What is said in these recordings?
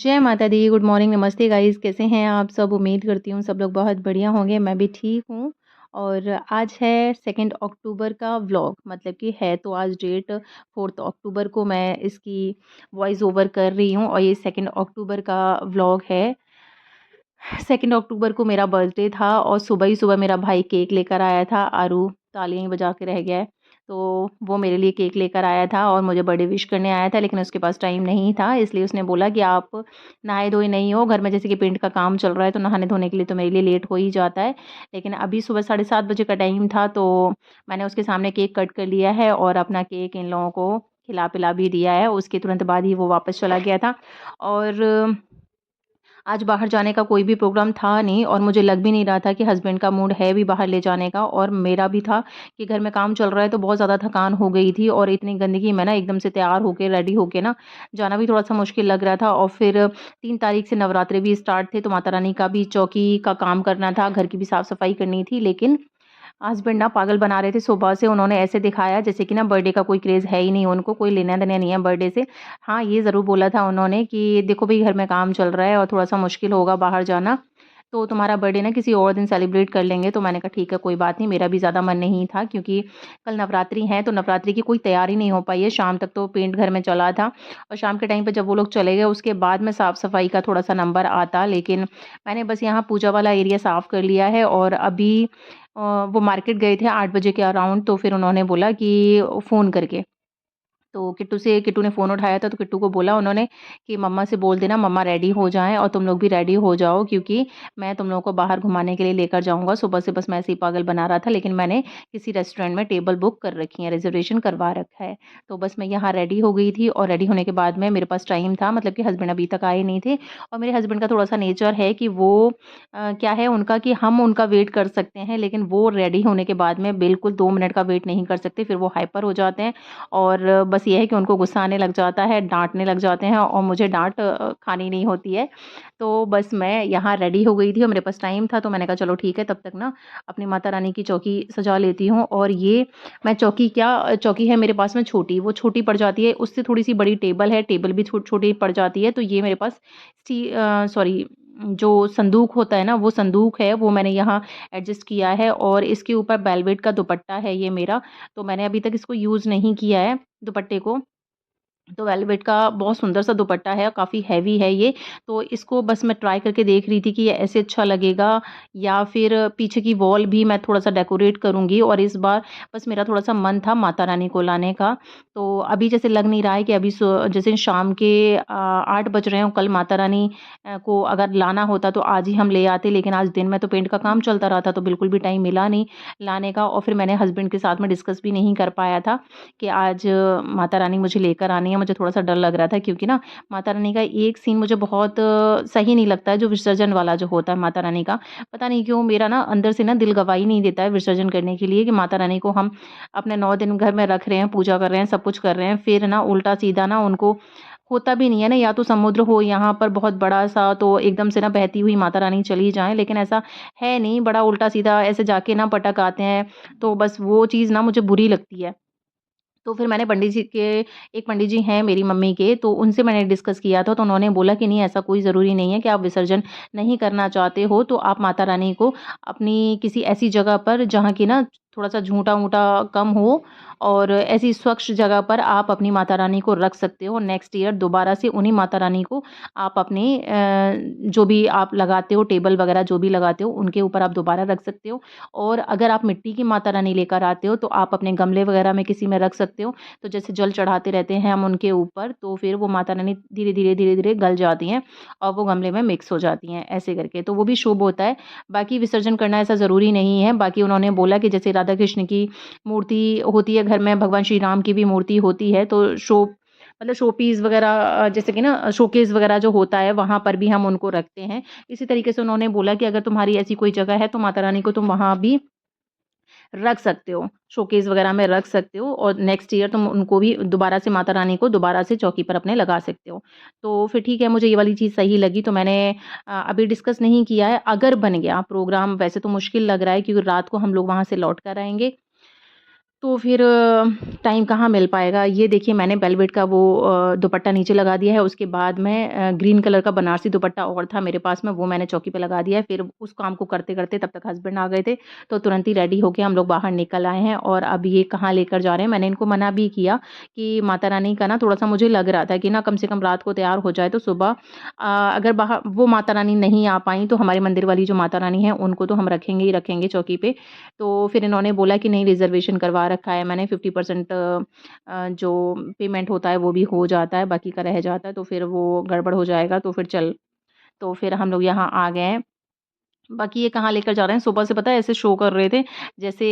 जय माता दी, good morning, नमस्ते गाइज़, कैसे हैं आप सब? उम्मीद करती हूँ सब लोग बहुत बढ़िया होंगे, मैं भी ठीक हूँ। और आज है 2 अक्टूबर का व्लॉग, मतलब कि है तो आज डेट 4 अक्टूबर को मैं इसकी वॉइस ओवर कर रही हूँ और ये 2 अक्टूबर का व्लॉग है। 2 अक्टूबर को मेरा बर्थडे था और सुबह ही सुबह मेरा भाई केक लेकर आया था। आरू तालियाँ ही बजा के रह गया है। तो वो मेरे लिए केक लेकर आया था और मुझे बर्थडे विश करने आया था, लेकिन उसके पास टाइम नहीं था, इसलिए उसने बोला कि आप नहाए-धोए नहीं हो, घर में जैसे कि पेंट का काम चल रहा है तो नहाने-धोने के लिए तो मेरे लिए लेट हो ही जाता है। लेकिन अभी सुबह साढ़े 7 बजे का टाइम था, तो मैंने उसके सामने केक कट कर लिया है और अपना केक इन लोगों को खिला-पिला भी दिया है। उसके तुरंत बाद ही वो वापस चला गया था और आज बाहर जाने का कोई भी प्रोग्राम था नहीं और मुझे लग भी नहीं रहा था कि हस्बैंड का मूड है भी बाहर ले जाने का, और मेरा भी था कि घर में काम चल रहा है तो बहुत ज़्यादा थकान हो गई थी और इतनी गंदगी में ना एकदम से तैयार होके रेडी होके ना जाना भी थोड़ा-सा मुश्किल लग रहा था। और फिर 3 तारीख से नवरात्रे भी स्टार्ट थे, तो माता रानी का भी चौकी का काम करना था, घर की भी साफ-सफाई करनी थी, लेकिन हस्बैंड ना पागल बना रहे थे सुबह से। उन्होंने ऐसे दिखाया जैसे कि ना बर्थडे का कोई क्रेज़ है ही नहीं उनको, कोई लेना-देना नहीं है बर्थडे से। हाँ, ये ज़रूर बोला था उन्होंने कि देखो भई घर में काम चल रहा है और थोड़ा-सा मुश्किल होगा बाहर जाना, तो तुम्हारा बर्थडे ना किसी और दिन सेलिब्रेट कर लेंगे। तो मैंने कहा ठीक है, कोई बात नहीं, मेरा भी ज़्यादा मन नहीं था क्योंकि कल नवरात्रि है, तो नवरात्रि की कोई तैयारी नहीं हो पाई है। शाम तक तो पेंट घर में चला था और शाम के टाइम पे जब वो लोग चले गए उसके बाद में साफ-सफाई का थोड़ा-सा नंबर आता, लेकिन मैंने बस यहाँ पूजा वाला एरिया साफ़ कर लिया है। और अभी वो मार्केट गए थे 8 बजे के अराउंड, तो फिर उन्होंने बोला कि फ़ोन करके, तो किट्टू ने फ़ोन उठाया था, तो किट्टू को बोला उन्होंने कि मम्मा से बोल देना मम्मा रेडी हो जाएँ और तुम लोग भी रेडी हो जाओ, क्योंकि मैं तुम लोगों को बाहर घुमाने के लिए लेकर जाऊँगा। सुबह से बस मैं ऐसे ही पागल बना रहा था, लेकिन मैंने किसी रेस्टोरेंट में टेबल बुक कर रखी है, रिज़र्वेशन करवा रखा है। तो बस मैं यहाँ रेडी हो गई थी और रेडी होने के बाद में मेरे पास टाइम था, मतलब कि हस्बैंड अभी तक आए नहीं थे। और मेरे हस्बैंड का थोड़ा-सा नेचर है कि वो क्या है उनका कि हम उनका वेट कर सकते हैं, लेकिन वो रेडी होने के बाद में बिल्कुल 2 मिनट का वेट नहीं कर सकते, फिर वो हाइपर हो जाते हैं। और बस ये है कि उनको गुस्सा आने लग जाता है, डाँटने लग जाते हैं और मुझे डाँट खानी नहीं होती है। तो बस मैं यहाँ रेडी हो गई थी और मेरे पास टाइम था, तो मैंने कहा चलो ठीक है, तब तक ना अपनी माता रानी की चौकी सजा लेती हूँ। और ये मैं चौकी क्या चौकी है मेरे पास में छोटी, वो छोटी पड़ जाती है, उससे थोड़ी-सी बड़ी टेबल है, टेबल भी छोटी पड़ जाती है। तो ये मेरे पास सॉरी, जो संदूक होता है ना, वो संदूक है, वो मैंने यहाँ एडजस्ट किया है और इसके ऊपर वेलवेट का दुपट्टा है ये मेरा। तो मैंने अभी तक इसको यूज़ नहीं किया है दुपट्टे को। तो वेलवेट का बहुत सुंदर सा दुपट्टा है, काफ़ी हेवी है ये। तो इसको बस मैं ट्राई करके देख रही थी कि ये ऐसे अच्छा लगेगा या फिर पीछे की वॉल भी मैं थोड़ा-सा डेकोरेट करूँगी। और इस बार बस मेरा थोड़ा-सा मन था माता रानी को लाने का। तो अभी जैसे लग नहीं रहा है कि अभी जैसे शाम के 8 बज रहे हों, कल माता रानी को अगर लाना होता तो आज ही हम ले आते, लेकिन आज दिन में तो पेंट का काम चलता रहा था, तो बिल्कुल भी टाइम मिला नहीं लाने का। और फिर मैंने हस्बैंड के साथ में डिस्कस भी नहीं कर पाया था कि आज माता रानी मुझे लेकर आनी है। मुझे थोड़ा-सा डर लग रहा था क्योंकि ना माता रानी का एक सीन मुझे बहुत सही नहीं लगता है, जो विसर्जन वाला जो होता है माता रानी का। पता नहीं क्यों मेरा ना अंदर से ना दिल गवाही नहीं देता है विसर्जन करने के लिए, कि माता रानी को हम अपने 9 दिन घर में रख रहे हैं, पूजा कर रहे हैं, सब कुछ कर रहे हैं, फिर ना उल्टा-सीधा ना उनको होता भी नहीं है ना, या तो समुद्र हो यहाँ पर बहुत बड़ा-सा तो एकदम से ना बहती हुई माता रानी चली जाएँ, लेकिन ऐसा है नहीं, बड़ा उल्टा-सीधा ऐसे जाके ना पटक आते हैं। तो बस वो चीज़ ना मुझे बुरी लगती है। तो फिर मैंने पंडित जी के एक पंडित जी हैं मेरी मम्मी के, तो उनसे मैंने डिस्कस किया था, तो उन्होंने बोला कि नहीं, ऐसा कोई ज़रूरी नहीं है कि आप विसर्जन नहीं करना चाहते हो, तो आप माता रानी को अपनी किसी ऐसी जगह पर जहाँ की ना थोड़ा-सा झूठा-वूठा कम हो और ऐसी स्वच्छ जगह पर आप अपनी माता रानी को रख सकते हो। नेक्स्ट ईयर दोबारा से उन्हीं माता रानी को आप अपने जो भी आप लगाते हो, टेबल वगैरह जो भी लगाते हो, उनके ऊपर आप दोबारा रख सकते हो। और अगर आप मिट्टी की माता रानी लेकर आते हो, तो आप अपने गमले वगैरह में किसी में रख सकते हो। तो जैसे जल चढ़ाते रहते हैं हम उनके ऊपर, तो फिर वो माता रानी धीरे-धीरे, धीरे-धीरे गल जाती हैं और वो गमले में मिक्स हो जाती हैं, ऐसे करके। तो वो भी शुभ होता है। बाकी विसर्जन करना ऐसा ज़रूरी नहीं है। बाकी उन्होंने बोला कि जैसे राधा कृष्ण की मूर्ति होती है घर में, भगवान श्री राम की भी मूर्ति होती है, तो मतलब शो पीस वगैरह जैसे कि ना शोकेस वगैरह जो होता है, वहाँ पर भी हम उनको रखते हैं। इसी तरीके से उन्होंने बोला कि अगर तुम्हारी ऐसी कोई जगह है, तो माता रानी को तुम वहाँ भी रख सकते हो, शोकेस वगैरह में रख सकते हो और नेक्स्ट ईयर तुम उनको भी दोबारा से माता रानी को दोबारा से चौकी पर अपने लगा सकते हो। तो फिर ठीक है, मुझे ये वाली चीज़ सही लगी, तो मैंने अभी डिस्कस नहीं किया है। अगर बन गया प्रोग्राम, वैसे तो मुश्किल लग रहा है क्योंकि रात को हम लोग वहाँ से लौट कर आएँगे। तो फिर टाइम कहाँ मिल पाएगा। ये देखिए मैंने वेलवेट का वो दुपट्टा नीचे लगा दिया है, उसके बाद में ग्रीन कलर का बनारसी दुपट्टा और था मेरे पास में, वो मैंने चौकी पे लगा दिया है। फिर उस काम को करते-करते तब तक हस्बैंड आ गए थे, तो तुरंत ही रेडी होके हम लोग बाहर निकल आए हैं और अब ये कहाँ लेकर जा रहे हैं। मैंने इनको मना भी किया कि माता रानी का ना थोड़ा-सा मुझे लग रहा था कि ना कम से कम रात को तैयार हो जाए तो सुबह अगर बाहर वो माता रानी नहीं आ पाईं तो हमारे मंदिर वाली जो माता रानी हैं, उनको तो हम रखेंगे ही रखेंगे चौकी पे। तो फिर इन्होंने बोला कि नहीं, रिज़र्वेशन करवा रखा है मैंने, 50% जो पेमेंट होता है वो भी हो जाता है, बाकी का रह जाता है, तो फिर वो गड़बड़ हो जाएगा, तो फिर तो फिर हम लोग यहाँ आ गए हैं। बाकी ये कहाँ लेकर जा रहे हैं, सुबह से पता है ऐसे शो कर रहे थे जैसे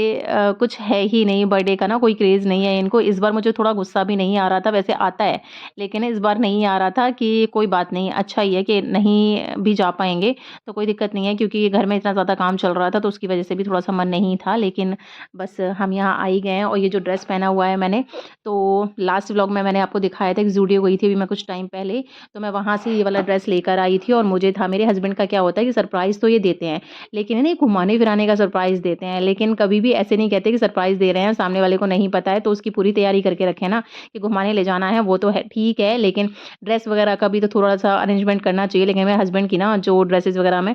कुछ है ही नहीं, बर्थडे का ना कोई क्रेज़ नहीं है इनको। इस बार मुझे थोड़ा गुस्सा भी नहीं आ रहा था, वैसे आता है, लेकिन इस बार नहीं आ रहा था कि कोई बात नहीं, अच्छा ही है कि नहीं भी जा पाएँगे, तो कोई दिक्कत नहीं है क्योंकि घर में इतना ज़्यादा काम चल रहा था, तो उसकी वजह से भी थोड़ा-सा मन नहीं था। लेकिन बस हम यहाँ आ ही गए हैं और ये जो ड्रेस पहना हुआ है मैंने, तो लास्ट व्लॉग में मैंने आपको दिखाया था कि ज़ूडियो गई थी अभी मैं कुछ टाइम पहले, तो मैं वहाँ से ये वाला ड्रेस लेकर आई थी और मुझे था, मेरे हस्बैंड का क्या होता है कि सरप्राइज़ तो ये देते हैं, लेकिन है ना, घुमाने-फिराने का सरप्राइज़ देते हैं, लेकिन कभी भी ऐसे नहीं कहते कि सरप्राइज़ दे रहे हैं, सामने वाले को नहीं पता है, तो उसकी पूरी तैयारी करके रखें ना कि घुमाने ले जाना है, वो तो है ठीक है, लेकिन ड्रेस वगैरह का भी तो थोड़ा-सा अरेंजमेंट करना चाहिए। लेकिन मेरे हस्बैंड की ना जो ड्रेसेज़ वगैरह में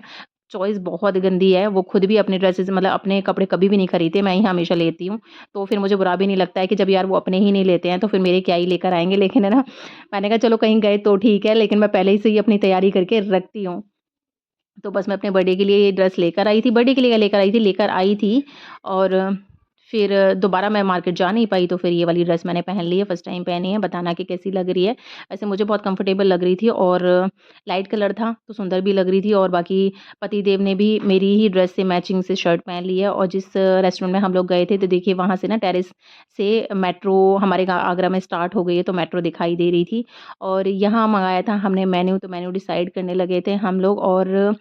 चॉइस बहुत गंदी है, वो खुद भी अपने ड्रेसेज़ मतलब अपने कपड़े कभी भी नहीं खरीदते, मैं ही हमेशा लेती हूँ। तो फिर मुझे बुरा भी नहीं लगता है कि जब यार वो अपने ही नहीं लेते हैं, तो फिर मेरे क्या ही लेकर आएँगे। लेकिन है ना, मैंने कहा चलो कहीं गए तो ठीक है, लेकिन मैं पहले ही से ही अपनी तैयारी करके रखती हूँ। तो बस मैं अपने बर्थडे के लिए ये ड्रेस लेकर आई थी, बर्थडे के लिए क्या लेकर आई थी, लेकर आई थी और फिर दोबारा मैं मार्केट जा नहीं पाई, तो फिर ये वाली ड्रेस मैंने पहन ली है, फर्स्ट टाइम पहनी है, बताना कि कैसी लग रही है। वैसे मुझे बहुत कंफर्टेबल लग रही थी और लाइट कलर था, तो सुंदर भी लग रही थी और बाकी पतिदेव ने भी मेरी ही ड्रेस से मैचिंग से शर्ट पहन ली है और जिस रेस्टोरेंट में हम लोग गए थे, तो देखिए वहाँ से ना टेरेस से मेट्रो हमारे आगरा में स्टार्ट हो गई है, तो मेट्रो दिखाई दे रही थी और यहाँ मँगाया था हमने मेन्यू, तो मेन्यू डिसाइड करने लगे थे हम लोग और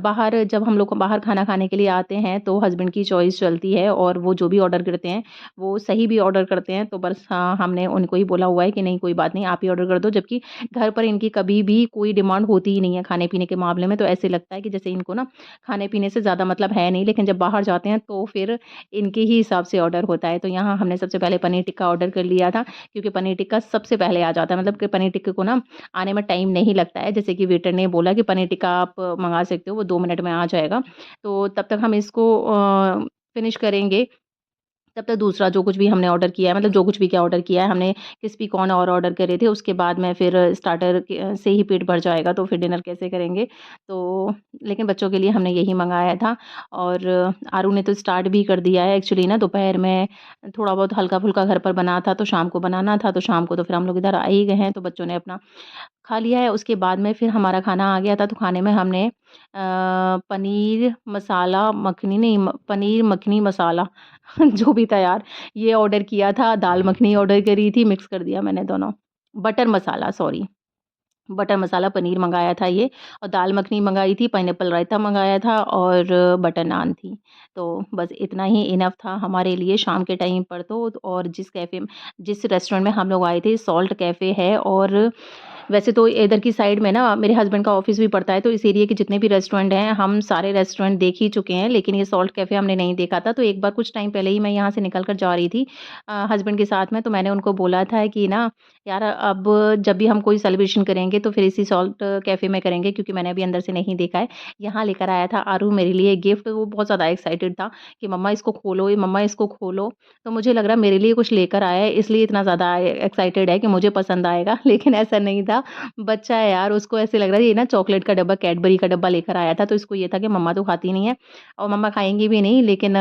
बाहर जब हम लोग बाहर खाना खाने के लिए आते हैं तो हस्बैंड की चॉइस चलती है और वो जो भी ऑर्डर करते हैं वो सही भी ऑर्डर करते हैं, तो बस हाँ, हमने उनको ही बोला हुआ है कि नहीं कोई बात नहीं, आप ही ऑर्डर कर दो, जबकि घर पर इनकी कभी भी कोई डिमांड होती ही नहीं है खाने पीने के मामले में। तो ऐसे लगता है कि जैसे इनको ना खाने पीने से ज़्यादा मतलब है नहीं, लेकिन जब बाहर जाते हैं तो फिर इनके ही हिसाब से ऑर्डर होता है। तो यहाँ हमने सबसे पहले पनीर टिक्का ऑर्डर कर लिया था, क्योंकि पनीर टिक्का सबसे पहले आ जाता है, मतलब कि पनीर टिक्के को ना आने में टाइम नहीं लगता है। जैसे कि वेटर ने बोला कि पनीर टिक्का आप मँगा सकते हो, वो 2 मिनट में आ जाएगा। तो तब तक हम इसको फिनिश करेंगे। तब तक दूसरा जो कुछ भी हमने ऑर्डर किया है, मतलब जो कुछ भी क्या ऑर्डर किया है हमने, क्रिस्पी कॉर्न और ऑर्डर करे थे। उसके बाद में फिर स्टार्टर से ही पेट भर जाएगा, तो फिर डिनर कैसे करेंगे? तो लेकिन बच्चों के लिए हमने यही मँगाया था और आरू ने तो स्टार्ट भी कर दिया है। एक्चुअली ना दोपहर में थोड़ा बहुत हल्का-फुल्का घर पर बना था, तो शाम को बनाना था, तो शाम को तो फिर हम लोग इधर आ ही गए हैं, तो बच्चों ने अपना खा लिया है। उसके बाद में फिर हमारा खाना आ गया था, तो खाने में हमने पनीर मसाला मखनी नहीं म पनीर मखनी मसाला जो भी था यार, ये ऑर्डर किया था। दाल मखनी ऑर्डर करी थी, मिक्स कर दिया मैंने दोनों। बटर मसाला सॉरी, बटर मसाला पनीर मँगाया था ये और दाल मखनी मँगाई थी, पाइनएप्पल रायता मँगाया था और बटर नान थी। तो बस इतना ही इनफ़ था हमारे लिए शाम के टाइम पर तो। और जिस रेस्टोरेंट में हम लोग आए थे, सॉल्ट कैफ़े है और वैसे तो इधर की साइड में ना मेरे हस्बैंड का ऑफ़िस भी पड़ता है, तो इस एरिया के जितने भी रेस्टोरेंट हैं, हम सारे रेस्टोरेंट देख ही चुके हैं, लेकिन ये सॉल्ट कैफ़े हमने नहीं देखा था। तो एक बार कुछ टाइम पहले ही मैं यहाँ से निकल कर जा रही थी हस्बैंड के साथ में, तो मैंने उनको बोला था कि ना यार अब जब भी हम कोई सेलिब्रेशन करेंगे तो फिर इसी सॉल्ट कैफ़े में करेंगे, क्योंकि मैंने अभी अंदर से नहीं देखा है। यहाँ लेकर आया था आरू मेरे लिए गिफ्ट, वो बहुत ज़्यादा एक्साइटेड था कि मम्मा इसको खोलो, ये मम्मा इसको खोलो। तो मुझे लग रहा है मेरे लिए कुछ लेकर आया है, इसलिए इतना ज़्यादा एक्साइटेड है कि मुझे पसंद आएगा, लेकिन ऐसा नहीं था। बच्चा है यार, उसको ऐसे लग रहा है ये ना चॉकलेट का डब्बा, कैडबरी का डब्बा लेकर आया था, तो इसको ये था कि मम्मा तो खाती नहीं है और मम्मा खाएँगी भी नहीं, लेकिन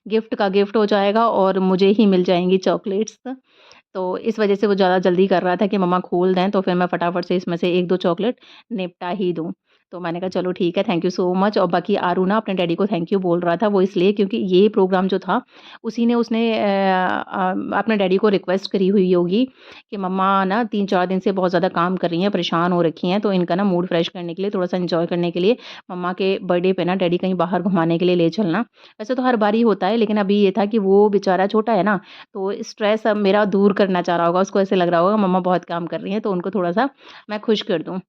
गिफ्ट का गिफ्ट हो जाएगा और मुझे ही मिल जाएँगी चॉकलेट्स। तो इस वज़ह से वो ज़्यादा जल्दी कर रहा था कि मम्मा खोल दें, तो फिर मैं फटाफट से इसमें से 1-2 चॉकलेट निपटा ही दूँ। तो मैंने कहा चलो ठीक है, थैंक यू सो मच। और बाकी आरू ना अपने डैडी को थैंक यू बोल रहा था, वो इसलिए क्योंकि ये प्रोग्राम जो था उसी ने उसने अपने डैडी को रिक्वेस्ट करी हुई होगी कि मम्मा ना 3-4 दिन से बहुत ज़्यादा काम कर रही हैं, परेशान हो रखी हैं, तो इनका ना मूड फ्रेश करने के लिए, थोड़ा-सा एन्जॉय करने के लिए मम्मा के बर्थडे पे ना डैडी कहीं बाहर घुमाने के लिए ले चलना। वैसे तो हर बार ही होता है, लेकिन अभी ये था कि वो बेचारा छोटा है ना, तो स्ट्रेस अब मेरा दूर करना चाह रहा होगा, उसको ऐसे लग रहा होगा मम्मा बहुत काम कर रही हैं, तो उनको थोड़ा-सा मैं खुश कर दूँ।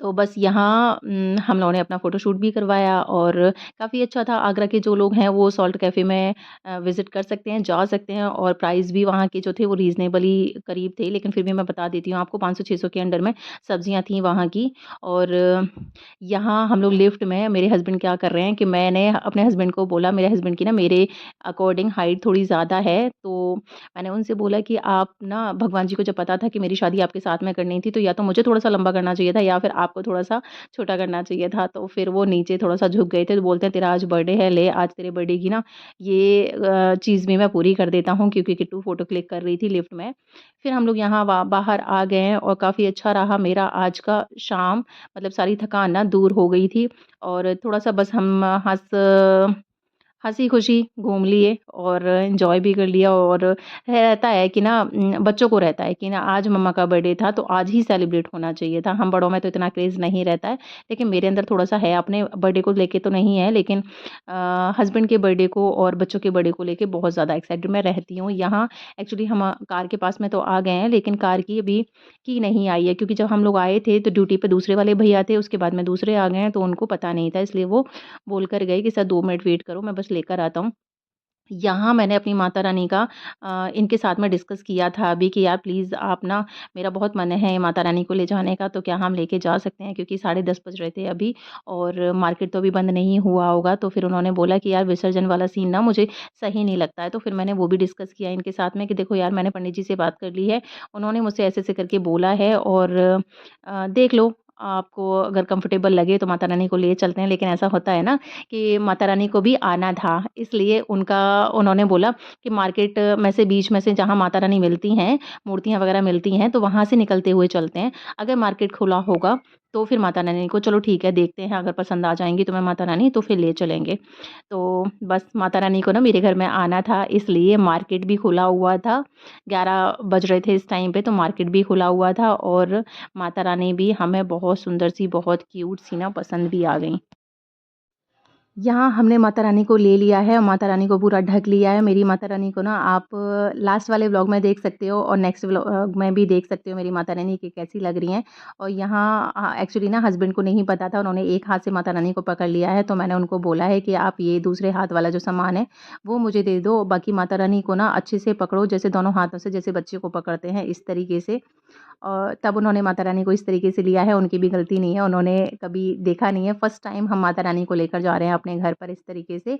तो बस यहाँ हम लोगों ने अपना फ़ोटोशूट भी करवाया और काफ़ी अच्छा था। आगरा के जो लोग हैं वो सॉल्ट कैफ़े में विज़िट कर सकते हैं, जा सकते हैं और प्राइस भी वहाँ के जो थे वो रीज़नेबली करीब थे। लेकिन फिर भी मैं बता देती हूँ आपको 500-600 के अंडर में सब्ज़ियाँ थी वहाँ की। और यहाँ हम लोग लिफ्ट में मेरे हस्बैंड क्या कर रहे हैं कि मैंने अपने हस्बैंड को बोला, मेरे हस्बैंड की ना मेरे अकॉर्डिंग हाइट थोड़ी ज़्यादा है, तो मैंने उनसे बोला कि आप ना भगवान जी को जब पता था कि मेरी शादी आपके साथ में करनी थी, तो या तो मुझे थोड़ा-सा लंबा करना चाहिए था या फिर आपको थोड़ा-सा छोटा करना चाहिए था। तो फिर वो नीचे थोड़ा-सा झुक गए थे, तो बोलते हैं तेरा आज बर्थडे है, ले आज तेरे बर्थडे की ना ये चीज़ भी मैं पूरी कर देता हूँ, क्योंकि किट्टू फ़ोटो क्लिक कर रही थी लिफ्ट में। फिर हम लोग यहाँ बाहर आ गए हैं और काफ़ी अच्छा रहा मेरा आज का शाम, मतलब सारी थकान ना दूर हो गई थी और थोड़ा-सा बस हम हँसी-खुशी घूम लिए और एन्जॉय भी कर लिया। और रहता है कि ना बच्चों को रहता है कि ना आज मम्मा का बर्थडे था तो आज ही सेलिब्रेट होना चाहिए था। हम बड़ों में तो इतना क्रेज़ नहीं रहता है, लेकिन मेरे अंदर थोड़ा-सा है। अपने बर्थडे को लेके तो नहीं है, लेकिन हस्बैंड के बर्थडे को और बच्चों के बर्थडे को लेके बहुत ज़्यादा एक्साइटेड मैं रहती हूँ। यहाँ एक्चुअली हम कार के पास में तो आ गए हैं, लेकिन कार की अभी की नहीं आई है, क्योंकि जब हम लोग आए थे तो ड्यूटी पे दूसरे वाले भैया थे, उसके बाद में दूसरे आ गए हैं, तो उनको पता नहीं था, इसलिए वो बोल कर गए कि सर 2 मिनट वेट करो, मैं बस लेकर आता हूँ। यहाँ मैंने अपनी माता रानी का इनके साथ में डिस्कस किया था अभी कि यार प्लीज़ आप ना, मेरा बहुत मन है माता रानी को ले जाने का, तो क्या हम लेके जा सकते हैं? क्योंकि 10:30 बज रहे थे अभी और मार्केट तो अभी बंद नहीं हुआ होगा। तो फिर उन्होंने बोला कि यार विसर्जन वाला सीन ना मुझे सही नहीं लगता है। तो फिर मैंने वो भी डिस्कस किया इनके साथ में कि देखो यार, मैंने पंडित जी से बात कर ली है। उन्होंने मुझसे ऐसे-ऐसे करके बोला है और देख लो, आपको अगर कंफर्टेबल लगे तो माता रानी को ले चलते हैं। लेकिन ऐसा होता है ना कि माता रानी को भी आना था, इसलिए उन्होंने बोला कि मार्केट में से बीच में से जहाँ माता रानी मिलती हैं, मूर्तियाँ वगैरह मिलती हैं, तो वहाँ से निकलते हुए चलते हैं। अगर मार्केट खुला होगा, तो फिर माता रानी को चलो ठीक है, देखते हैं, अगर पसंद आ जाएँगी तुम्हें माता रानी, तो फिर ले चलेंगे। तो बस माता रानी को ना मेरे घर में आना था, इसलिए मार्केट भी खुला हुआ था। 11 बज रहे थे इस टाइम पे, तो मार्केट भी खुला हुआ था और माता रानी भी हमें बहुत सुंदर सी, बहुत क्यूट सी ना पसंद भी आ गईं। यहाँ हमने माता रानी को ले लिया है और माता रानी को पूरा ढक लिया है। मेरी माता रानी को ना आप लास्ट वाले व्लॉग में देख सकते हो और नेक्स्ट व्लॉग में भी देख सकते हो मेरी माता रानी कि कैसी लग रही हैं। और यहाँ एक्चुअली ना हस्बैंड को नहीं पता था, उन्होंने एक हाथ से माता रानी को पकड़ लिया है, तो मैंने उनको बोला है कि आप ये दूसरे हाथ वाला जो सामान है, वो मुझे दे दो। बाकी माता रानी को ना अच्छे से पकड़ो, जैसे दोनों हाथों से, जैसे बच्चे को पकड़ते हैं, इस तरीके से। और तब उन्होंने माता रानी को इस तरीके से लिया है, उनकी भी गलती नहीं है, उन्होंने कभी देखा नहीं है, फर्स्ट टाइम हम माता रानी को लेकर जा रहे हैं अपने घर पर इस तरीके से।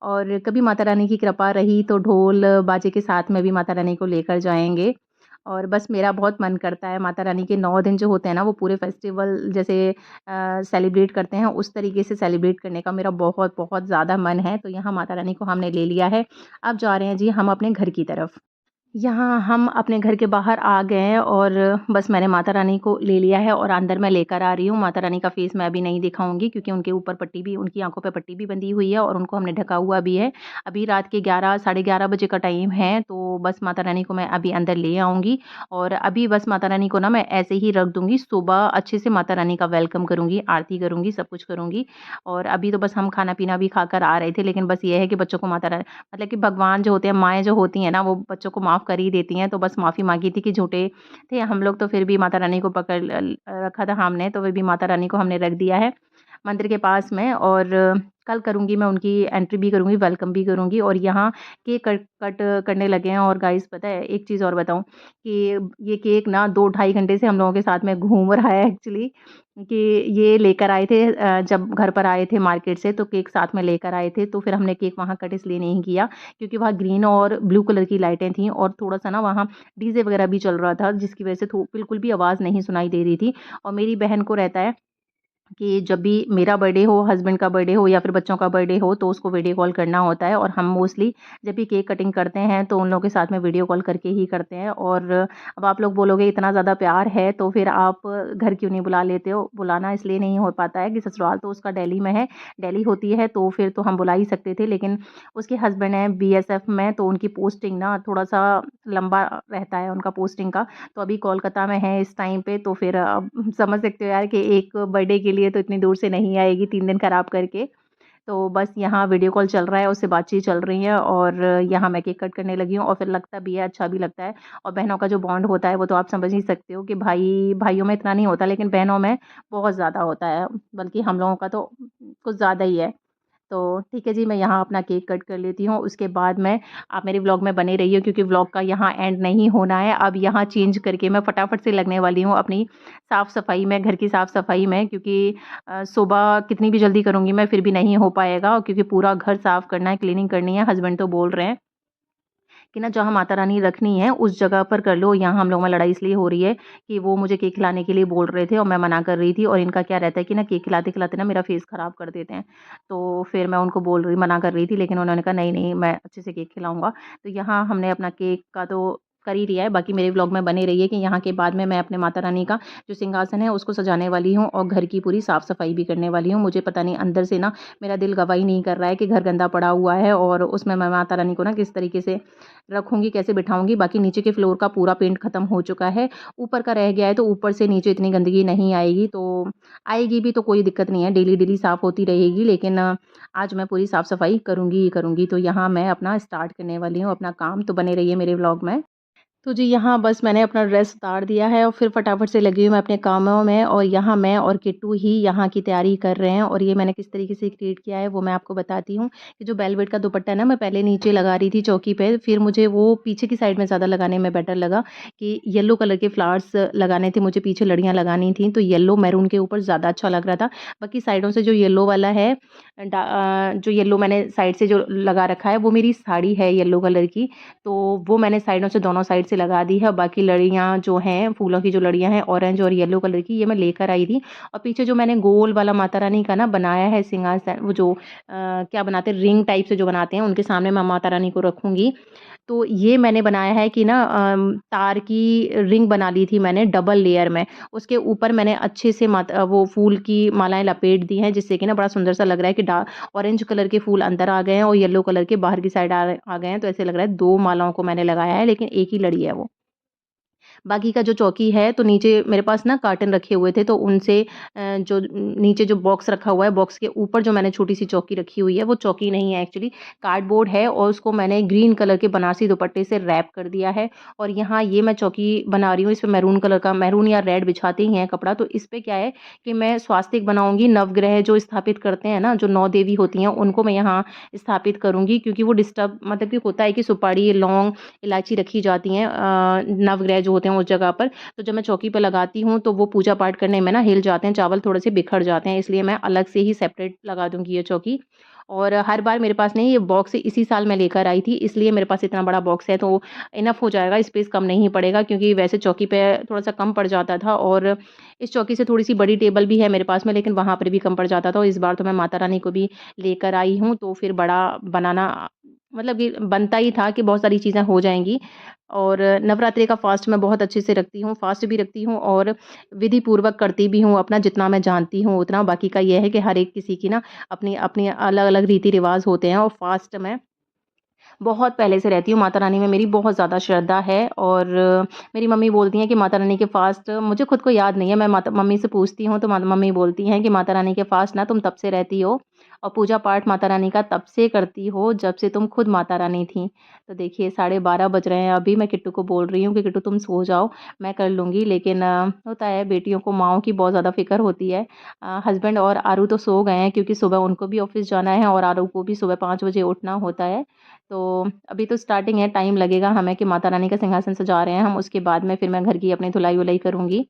और कभी माता रानी की कृपा रही तो ढोल बाजे के साथ में भी माता रानी को लेकर जाएँगे। और बस मेरा बहुत मन करता है माता रानी के 9 दिन जो होते हैं ना, वो पूरे फेस्टिवल जैसे सेलिब्रेट करते हैं, उस तरीके से सेलिब्रेट करने का मेरा बहुत, बहुत ज़्यादा मन है। तो यहाँ माता रानी को हमने ले लिया है, अब जा रहे हैं जी हम अपने घर की तरफ। यहाँ हम अपने घर के बाहर आ गए हैं और बस मैंने माता रानी को ले लिया है और अंदर मैं लेकर आ रही हूँ। माता रानी का फ़ेस मैं अभी नहीं दिखाऊँगी, क्योंकि उनके ऊपर पट्टी भी, उनकी आँखों पे पट्टी भी बंधी हुई है और उनको हमने ढका हुआ भी है। अभी रात के 11 साढ़े 11 बजे का टाइम है, तो बस माता रानी को मैं अभी अंदर ले आऊँगी और अभी बस माता रानी को ना मैं ऐसे ही रख दूँगी। सुबह अच्छे से माता रानी का वेलकम करूँगी, आरती करूँगी, सब कुछ करूँगी। और अभी तो बस हम खाना-पीना भी खाकर आ रहे थे, लेकिन बस ये है कि बच्चों को माता रा मतलब कि भगवान जो होते हैं, माएँ जो होती हैं ना, वो बच्चों को माफ़ कर ही देती हैं। तो बस माफ़ी माँगी थी कि झूठे थे हम लोग, तो फिर भी माता रानी को पकड़ रखा था हमने, तो फिर भी माता रानी को हमने रख दिया है मंदिर के पास में। और कल करूँगी मैं उनकी एंट्री भी करूँगी, वेलकम भी करूँगी। और यहाँ केक कट कट करने लगे हैं। और गाइस पता है एक चीज़ और बताऊँ कि ये केक ना 2 ढाई घंटे से हम लोगों के साथ में घूम रहा है एक्चुअली, कि ये लेकर आए थे जब घर पर आए थे मार्केट से, तो केक साथ में लेकर आए थे, तो फिर हमने केक वहाँ कट इसलिए नहीं किया, क्योंकि वहाँ ग्रीन और ब्लू कलर की लाइटें थीं और थोड़ा-सा ना वहाँ डीजे वगैरह भी चल रहा था, जिसकी वजह से थो बिल्कुल भी आवाज़ नहीं सुनाई दे रही थी। और मेरी बहन को रहता है कि जब भी मेरा बर्थडे हो, हस्बैंड का बर्थडे हो या फिर बच्चों का बर्थडे हो, तो उसको वीडियो कॉल करना होता है। और हम मोस्टली जब भी केक कटिंग करते हैं, तो उन लोगों के साथ में वीडियो कॉल करके ही करते हैं। और अब आप लोग बोलोगे इतना ज़्यादा प्यार है, तो फिर आप घर क्यों नहीं बुला लेते हो? बुलाना इसलिए नहीं हो पाता है कि ससुराल तो उसका दिल्ली में है, दिल्ली होती है, तो फिर तो हम बुला ही सकते थे। लेकिन उसके हस्बैंड हैं बीएसएफ में, तो उनकी पोस्टिंग ना थोड़ा-सा लंबा रहता है उनका पोस्टिंग का। तो अभी कोलकाता में है इस टाइम पे, तो फिर अब समझ सकते हो यार कि एक बर्थडे के लिए तो इतनी दूर से नहीं आएगी 3 दिन खराब करके। तो बस यहाँ वीडियो कॉल चल रहा है, उससे बातचीत चल रही है और यहाँ मैं केक कट करने लगी हूँ और फिर लगता भी है, अच्छा भी लगता है। और बहनों का जो बॉन्ड होता है वो तो आप समझ ही सकते हो कि भाइयों में इतना नहीं होता, लेकिन बहनों में बहुत ज़्यादा होता है, बल्कि हम लोगों का तो कुछ ज़्यादा ही है। तो ठीक है जी, मैं यहाँ अपना केक कट कर लेती हूँ, उसके बाद मैं आप मेरे व्लॉग में बने रहिए क्योंकि व्लॉग का यहाँ एंड नहीं होना है। अब यहाँ चेंज करके मैं फटाफट से लगने वाली हूँ अपनी साफ़-सफ़ाई में, घर की साफ़-सफ़ाई में, क्योंकि सुबह कितनी भी जल्दी करूँगी मैं फिर भी नहीं हो पाएगा, क्योंकि पूरा घर साफ़ करना है, क्लीनिंग करनी है। हस्बैंड तो बोल रहे हैं कि ना जहाँ माता रानी रखनी है उस जगह पर कर लो। यहाँ हम लोगों में लड़ाई इसलिए हो रही है कि वो मुझे केक खिलाने के लिए बोल रहे थे और मैं मना कर रही थी, और इनका क्या रहता है कि ना केक खिलाते-खिलाते ना मेरा फेस ख़राब कर देते हैं। तो फिर मैं उनको मना कर रही थी, लेकिन उन्होंने कहा नहीं, नहीं मैं अच्छे से केक खिलाऊँगा। तो यहाँ हमने अपना केक का तो कर ही लिया है, बाकी मेरे व्लॉग में बने रहिए कि यहाँ के बाद में मैं अपने माता रानी का जो सिंहासन है उसको सजाने वाली हूँ और घर की पूरी साफ़-सफ़ाई भी करने वाली हूँ। मुझे पता नहीं अंदर से ना मेरा दिल गवाही नहीं कर रहा है कि घर गंदा पड़ा हुआ है और उसमें मैं माता रानी को ना किस तरीके से रखूँगी, कैसे बिठाऊँगी। बाकी नीचे के फ्लोर का पूरा पेंट ख़त्म हो चुका है, ऊपर का रह गया है, तो ऊपर से नीचे इतनी गंदगी नहीं आएगी, तो आएगी भी तो कोई दिक्कत नहीं है, डेली-डेली साफ़ होती रहेगी। लेकिन आज मैं पूरी साफ़-सफ़ाई करूँगी ही करूँगी। तो यहाँ मैं अपना स्टार्ट करने वाली हूँ अपना काम, तो बने रहिए मेरे व्लॉग में। तो जी यहाँ बस मैंने अपना ड्रेस उतार दिया है और फिर फटाफट से लगी हूँ मैं अपने कामों में, और यहाँ मैं और किट्टू ही यहाँ की तैयारी कर रहे हैं। और ये मैंने किस तरीके से क्रिएट किया है वो मैं आपको बताती हूँ कि जो वेलवेट का दुपट्टा है ना, मैं पहले नीचे लगा रही थी चौकी पे, फिर मुझे वो पीछे की साइड में ज़्यादा लगाने में बेटर लगा कि येलो कलर के फ्लावर्स लगाने थे मुझे, पीछे लड़ियाँ लगानी थी, तो येलो मैरून के ऊपर ज़्यादा अच्छा लग रहा था। बाकी साइडों से जो येलो वाला है, जो येलो मैंने साइड से जो लगा रखा है वो मेरी साड़ी है येलो कलर की, तो वो मैंने साइडों से दोनों साइड से लगा दी है। बाकी लड़ियाँ जो हैं, फूलों की जो लड़ियाँ हैं ऑरेंज और येलो कलर की, ये मैं लेकर आई थी। और पीछे जो मैंने गोल वाला माता रानी का ना बनाया है सिंहासन, वो जो क्या बनाते हैं रिंग टाइप से जो बनाते हैं, उनके सामने मैं माता रानी को रखूँगी। तो ये मैंने बनाया है कि ना तार की रिंग बना ली थी मैंने डबल लेयर में। उसके ऊपर मैंने अच्छे से वो फूल की मालाएँ लपेट दी हैं, जिससे कि ना बड़ा सुंदर सा लग रहा है कि ऑरेंज कलर के फूल अंदर आ गए हैं और येलो कलर के बाहर की साइड आ गए हैं। तो ऐसे लग रहा है 2 मालाओं को मैंने लगाया है, लेकिन एक ही लड़ी है वो। बाकी का जो चौकी है, तो नीचे मेरे पास ना कार्टन रखे हुए थे, तो उनसे जो नीचे जो बॉक्स रखा हुआ है, बॉक्स के ऊपर जो मैंने छोटी-सी चौकी रखी हुई है, वो चौकी नहीं है एक्चुअली, कार्डबोर्ड है, और उसको मैंने ग्रीन कलर के बनारसी दुपट्टे से रैप कर दिया है। और यहाँ ये मैं चौकी बना रही हूँ, इसपे मैरून कलर का, मैरून या रेड बिछाते ही हैं कपड़ा, तो इस पे क्या है कि मैं स्वास्तिक बनाऊँगी, नवग्रह जो स्थापित करते हैं ना, जो 9 देवी होती हैं, उनको मैं यहाँ स्थापित करूँगी, क्योंकि वो डिस्टर्ब मतलब कि होता है कि सुपारी, लौंग, इलायची रखी जाती हैं नवग्रह जो होते हैं उस जगह पर। तो जब मैं चौकी पे लगाती हूँ तो वो पूजा पाठ करने में ना हिल जाते हैं, चावल थोड़े से बिखर जाते हैं, इसलिए मैं अलग से ही सेपरेट लगा दूँगी ये चौकी। और हर बार मेरे पास नहीं, ये बॉक्स इसी साल मैं लेकर आई थी, इसलिए मेरे पास इतना बड़ा बॉक्स है, तो इनफ हो जाएगा, स्पेस कम नहीं पड़ेगा, क्योंकि वैसे चौकी पे थोड़ा-सा कम पड़ जाता था, और इस चौकी से थोड़ी-सी बड़ी टेबल भी है मेरे पास में, लेकिन वहाँ पर भी कम पड़ जाता था। और इस बार तो मैं माता रानी को भी लेकर आई हूँ, तो फिर बड़ा बनाना मतलब कि बनता ही था कि बहुत सारी चीज़ें हो जाएँगी। और नवरात्रि का फ़ास्ट मैं बहुत अच्छे से रखती हूँ, फ़ास्ट भी रखती हूँ और विधि पूर्वक करती भी हूँ अपना, जितना मैं जानती हूँ उतना। बाकी का ये है कि हर एक किसी की ना अपनी-अपनी अलग-अलग रीति-रिवाज़ होते हैं, और फ़ास्ट मैं बहुत पहले से रहती हूँ, माता रानी में मेरी बहुत ज़्यादा श्रद्धा है। और मेरी मम्मी बोलती हैं कि माता रानी के फ़ास्ट मुझे खुद को याद नहीं है, मैं माता मम्मी से पूछती हूँ, तो मम्मी बोलती हैं कि माता रानी के फ़ास्ट ना तुम तब से रहती हो और पूजा-पाठ माता रानी का तब से करती हो जब से तुम खुद माता रानी थीं। तो देखिए 12:30 बज रहे हैं अभी, मैं किट्टू को बोल रही हूँ कि किट्टू तुम सो जाओ, मैं कर लूँगी। लेकिन होता है बेटियों को माँओं की बहुत ज़्यादा फ़िक्र होती है। हस्बैंड और आरू तो सो गए हैं, क्योंकि सुबह उनको भी ऑफ़िस जाना है और आरू को भी सुबह 5 बजे उठना होता है। तो अभी तो स्टार्टिंग है, टाइम लगेगा हमें कि माता रानी का सिंहासन सजा रहे हैं हम, उसके बाद में फिर मैं घर की अपनी धुलाई-वुलाई करूँगी।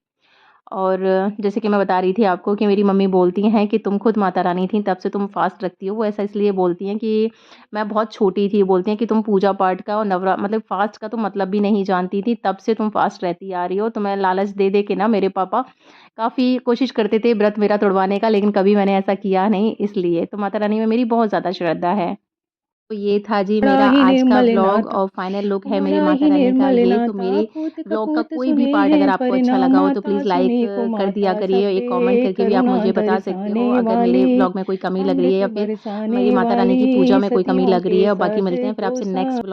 और जैसे कि मैं बता रही थी आपको कि मेरी मम्मी बोलती हैं कि तुम खुद माता रानी थीं, तब से तुम फ़ास्ट रखती हो। वो ऐसा इसलिए बोलती हैं कि मैं बहुत छोटी थी, बोलती हैं कि तुम पूजा-पाठ का और मतलब फ़ास्ट का तो मतलब भी नहीं जानती थी, तब से तुम फ़ास्ट रहती आ रही हो। तो मैं लालच दे-दे के ना, मेरे पापा काफ़ी कोशिश करते थे व्रत मेरा तुड़वाने का, लेकिन कभी मैंने ऐसा किया नहीं, इसलिए। तो माता रानी में मेरी बहुत ज़्यादा श्रद्धा है। तो ये था जी बड़ा मेरा ही आज का निर्मल व्लॉग, नाथ और फाइनल लुक है मेरी बड़ा माता ही रानी का निर्मल ये। तो नाता मेरे पूत व्लॉग का कपूत कोई भी सुने पार्ट अगर हैं आपको अच्छा लगा हो तो परिणामाता प्लीज़ लाइक सुनी को कर दिया माता करिए, सब एक कमेंट पे करके भी आप करुणा मुझे बता सकते बरसाने हो अगर मेरे वाली व्लॉग में कोई कमी लग रही है अमृत या फिर बरसाने मेरी माता रानी की पूजा वाली में कोई कमी सतियों लग रही के है। और बाकी साथ मिलते हैं फिर को आपसे सा नेक्स्ट व्लॉग